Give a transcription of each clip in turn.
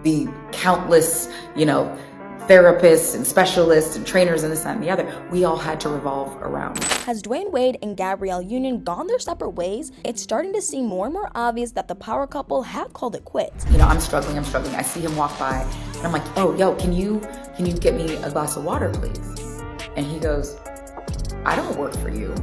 the countless, therapists and specialists and trainers and this, that, and the other, we all had to revolve around. Has Dwayne Wade and Gabrielle Union gone their separate ways? It's starting to seem more and more obvious that the power couple have called it quits. I'm struggling. I see him walk by and I'm like, oh, yo, can you get me a glass of water, please? And he goes, I don't work for you.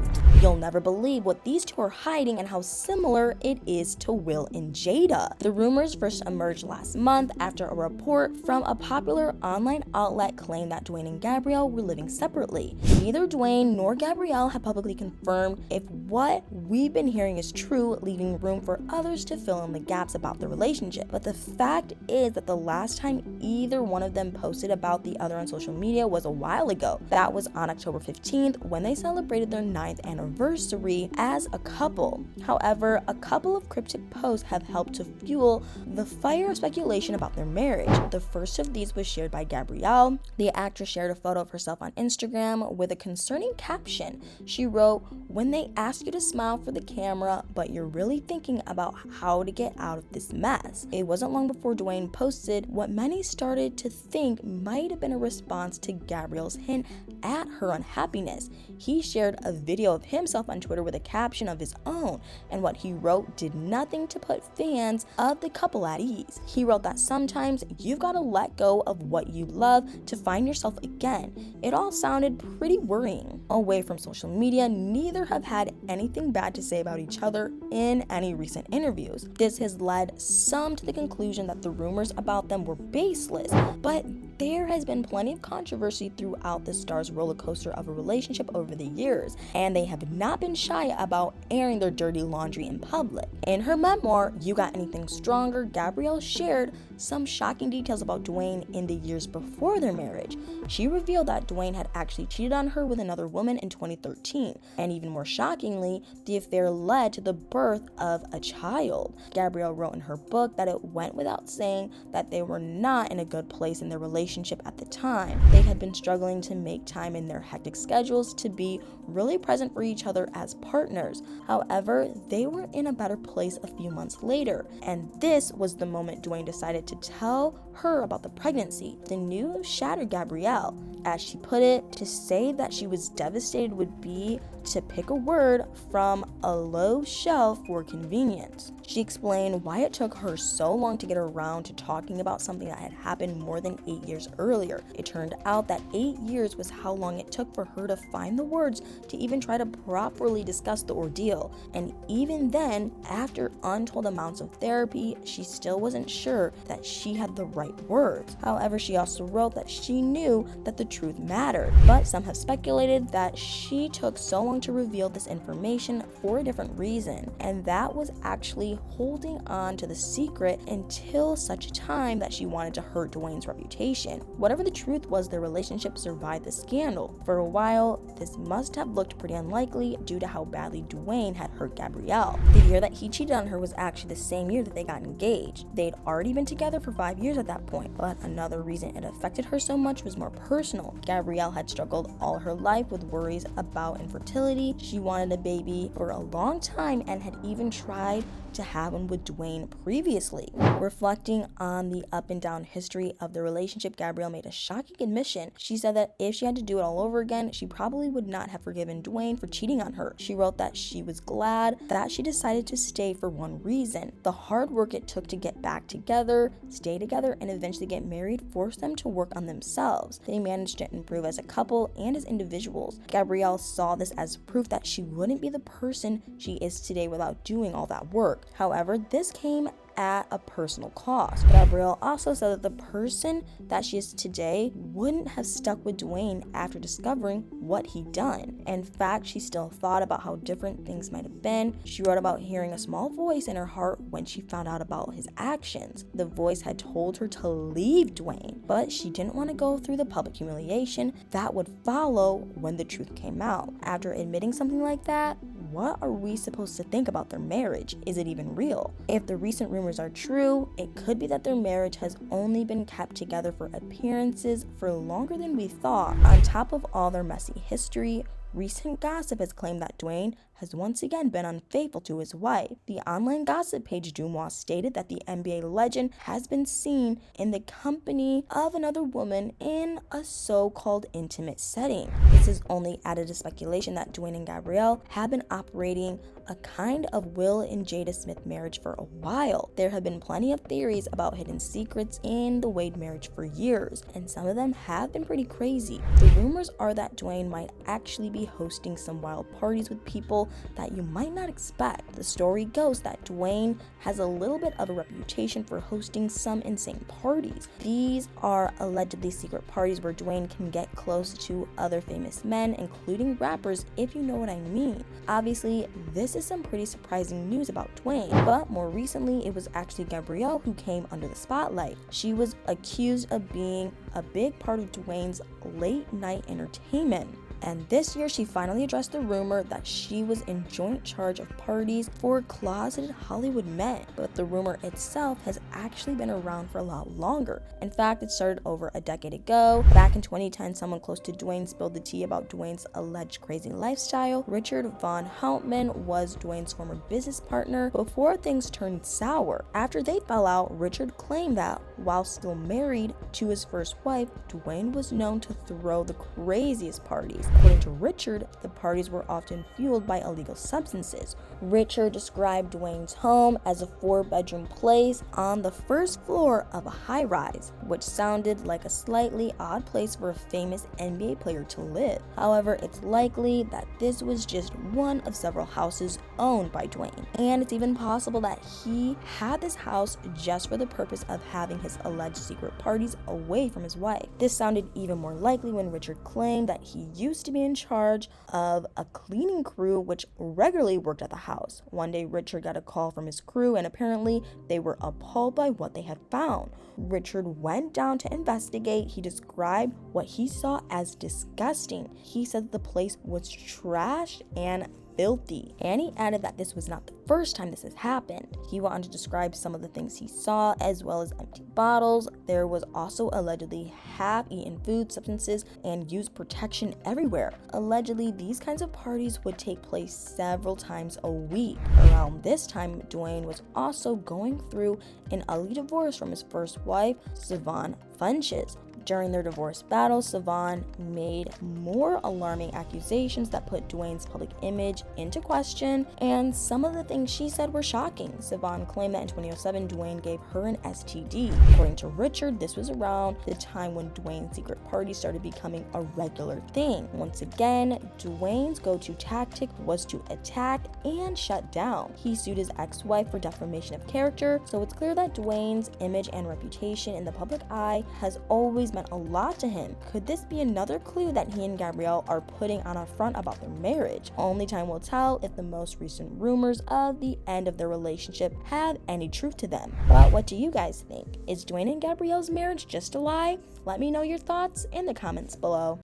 You'll never believe what these two are hiding and how similar it is to Will and Jada. The rumors first emerged last month after a report from a popular online outlet claimed that Dwayne and Gabrielle were living separately. Neither Dwayne nor Gabrielle have publicly confirmed if what we've been hearing is true, leaving room for others to fill in the gaps about the relationship. But the fact is that the last time either one of them posted about the other on social media was a while ago. That was on October 15th when they celebrated their 9th anniversary as a couple. However, a couple of cryptic posts have helped to fuel the fire of speculation about their marriage. The first of these was shared by Gabrielle. The actress shared a photo of herself on Instagram with a concerning caption. She wrote, "When they ask you to smile for the camera, but you're really thinking about how to get out of this mess." It wasn't long before Dwayne posted what many started to think might have been a response to Gabrielle's hint at her unhappiness. He shared a video of himself on Twitter with a caption of his own, and what he wrote did nothing to put fans of the couple at ease. He wrote that sometimes you've got to let go of what you love to find yourself again. It all sounded pretty worrying. Away from social media, neither have had anything bad to say about each other in any recent interviews. This has led some to the conclusion that the rumors about them were baseless, but there has been plenty of controversy throughout the stars' roller coaster of a relationship over the years, and they have not been shy about airing their dirty laundry in public. In her memoir, You Got Anything Stronger, Gabrielle shared some shocking details about Dwayne in the years before their marriage. She revealed that Dwayne had actually cheated on her with another woman in 2013, and even more shockingly, the affair led to the birth of a child. Gabrielle wrote in her book that it went without saying that they were not in a good place in their relationship at the time. They had been struggling to make time in their hectic schedules to be really present for each other as partners. However, they were in a better place a few months later, and this was the moment Dwayne decided to tell her about the pregnancy. The news shattered Gabrielle. As she put it, to say that she was devastated would be to pick a word from a low shelf for convenience. She explained why it took her so long to get around to talking about something that had happened more than 8 years earlier. It turned out that 8 years was how long it took for her to find the words to even try to properly discuss the ordeal. And even then, after untold amounts of therapy, she still wasn't sure that she had the right words. However, she also wrote that she knew that the truth mattered, but some have speculated that she took so long to reveal this information for a different reason, and that was actually holding on to the secret until such a time that she wanted to hurt Dwayne's reputation. Whatever the truth was, their relationship survived the scandal. For a while, this must have looked pretty unlikely due to how badly Dwayne had hurt Gabrielle. The year that he cheated on her was actually the same year that they got engaged. They'd already been together for 5 years at that point, but another reason it affected her so much was more personal. Gabrielle had struggled all her life with worries about infertility. She wanted a baby for a long time and had even tried to have one with Dwayne previously. Reflecting on the up and down history of the relationship, Gabrielle made a shocking admission. She said that if she had to do it all over again, she probably would not have forgiven Dwayne for cheating on her. She wrote that she was glad that she decided to stay for one reason. The hard work it took to get back together, stay together, and eventually get married forced them to work on themselves. They managed to improve as a couple and as individuals. Gabrielle saw this as proof that she wouldn't be the person she is today without doing all that work. However, this came at a personal cost. Gabrielle also said that the person that she is today wouldn't have stuck with Dwayne after discovering what he'd done. In fact, she still thought about how different things might have been. She wrote about hearing a small voice in her heart when she found out about his actions. The voice had told her to leave Dwayne, but she didn't want to go through the public humiliation that would follow when the truth came out. After admitting something like that, what are we supposed to think about their marriage? Is it even real? If the recent rumors are true, it could be that their marriage has only been kept together for appearances for longer than we thought. On top of all their messy history, recent gossip has claimed that Dwayne has has once again been unfaithful to his wife. The online gossip page Dumois stated that the NBA legend has been seen in the company of another woman in a so-called intimate setting. This has only added to speculation that Dwayne and Gabrielle have been operating a kind of Will and Jada Smith marriage for a while. There have been plenty of theories about hidden secrets in the Wade marriage for years, and some of them have been pretty crazy. The rumors are that Dwayne might actually be hosting some wild parties with people that you might not expect. The story goes that Dwayne has a little bit of a reputation for hosting some insane parties. These are allegedly secret parties where Dwayne can get close to other famous men, including rappers, if you know what I mean. Obviously, this is some pretty surprising news about Dwayne, but more recently, it was actually Gabrielle who came under the spotlight. She was accused of being a big part of Dwayne's late night entertainment. And this year, she finally addressed the rumor that she was in joint charge of parties for closeted Hollywood men. But the rumor itself has actually been around for a lot longer. In fact, it started over a decade ago. Back in 2010, someone close to Dwayne spilled the tea about Dwayne's alleged crazy lifestyle. Richard Von Houtman was Dwayne's former business partner before things turned sour. After they fell out, Richard claimed that while still married to his first wife, Dwayne was known to throw the craziest parties. According to Richard, the parties were often fueled by illegal substances. Richard described Dwayne's home as a 4-bedroom place on the first floor of a high-rise, which sounded like a slightly odd place for a famous NBA player to live. However, it's likely that this was just one of several houses owned by Dwayne, and it's even possible that he had this house just for the purpose of having his alleged secret parties away from his wife. This sounded even more likely when Richard claimed that he used to be in charge of a cleaning crew which regularly worked at the house. One day, Richard got a call from his crew, and apparently they were appalled by what they had found. Richard went down to investigate. He described what he saw as disgusting. He said the place was trashed and filthy, and he added that this was not the first time this has happened. He went on to describe some of the things he saw, as well as empty bottles. There was also allegedly half-eaten food, substances, and used protection everywhere. Allegedly, these kinds of parties would take place several times a week. Around this time, Dwayne was also going through an ugly divorce from his first wife, Savon Funches. During their divorce battle, Savon made more alarming accusations that put Dwayne's public image into question, and some of the things she said were shocking. Savon claimed that in 2007, Dwayne gave her an STD. According to Richard, this was around the time when Dwayne's secret parties started becoming a regular thing. Once again, Dwayne's go-to tactic was to attack and shut down. He sued his ex-wife for defamation of character, so it's clear that Dwayne's image and reputation in the public eye has always meant a lot to him. Could this be another clue that he and Gabrielle are putting on a front about their marriage? Only time will tell if the most recent rumors of the end of their relationship have any truth to them. But what do you guys think? Is Dwayne and Gabrielle's marriage just a lie? Let me know your thoughts in the comments below.